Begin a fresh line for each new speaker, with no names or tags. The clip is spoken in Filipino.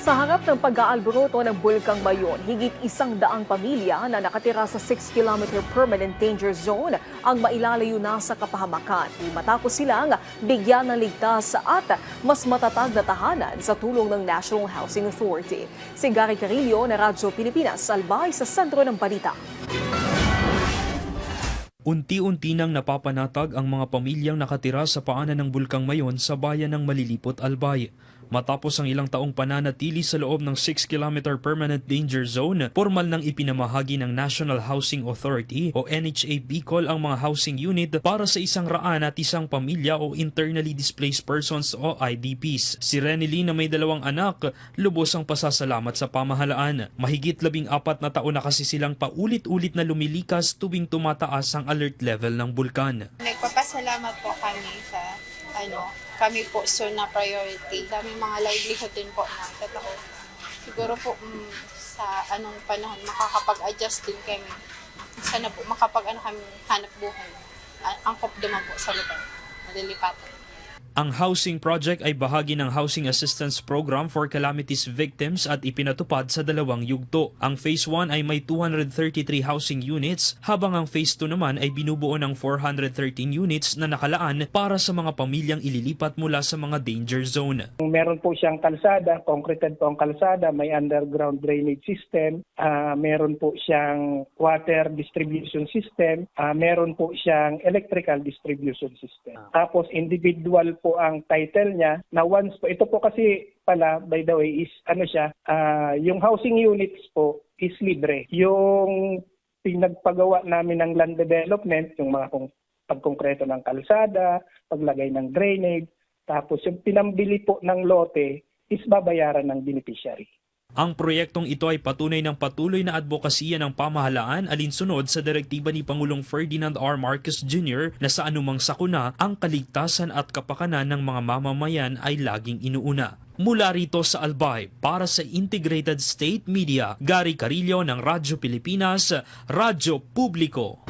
Sa harap ng pag-aalboroto ng Bulkang Mayon, higit 100 pamilya na nakatira sa 6-kilometer permanent danger zone ang mailalayo na sa kapahamakan. Matapos silang bigyan ng ligtas at mas matatag na tahanan sa tulong ng National Housing Authority. Si Gary Carillo na Radyo Pilipinas, albay sa sentro ng balita.
Unti-unti nang napapanatag ang mga pamilyang nakatira sa paanan ng Bulkang Mayon sa bayan ng Malilipot, Albay. Matapos ang ilang taong pananatili sa loob ng 6-kilometer permanent danger zone, formal nang ipinamahagi ng National Housing Authority o NHA Bicol ang mga housing unit para sa 100 at isang pamilya o internally displaced persons o IDPs. Si Renely na may 2 anak, lubos ang pasasalamat sa pamahalaan. Mahigit 14 na taon na kasi silang paulit-ulit na lumilikas tuwing tumataas ang alert level ng bulkan.
Nagpapasalamat po kami sa kami po na priority. Daming mga livelihood din po na totoo. Siguro po sa anong panahon makakapag-adjust din kami. Sana po kami hanap buhay. Angkop naman po sa lugar. Malilipatan.
Ang housing project ay bahagi ng Housing Assistance Program for Calamities Victims at ipinatupad sa 2 yugto. Ang Phase 1 ay may 233 housing units, habang ang Phase 2 naman ay binubuo ng 413 units na nakalaan para sa mga pamilyang ililipat mula sa mga danger zone.
Meron po siyang kalsada, concreted po ang kalsada, may underground drainage system, meron po siyang water distribution system, meron po siyang electrical distribution system. Tapos individual po ang title niya na once po, ito po kasi pala by the way is yung housing units po is libre. Yung pinagpagawa namin ng land development, yung mga pagkonkreto ng kalsada, paglagay ng drainage, tapos yung pinambili po ng lote is babayaran ng beneficiary.
Ang proyektong ito ay patunay ng patuloy na advokasya ng pamahalaan alinsunod sa direktiba ni Pangulong Ferdinand R. Marcos Jr. na sa anumang sakuna, ang kaligtasan at kapakanan ng mga mamamayan ay laging inuuna. Mula rito sa Albay, para sa Integrated State Media, Gary Carillo ng Radyo Pilipinas, Radyo Publiko.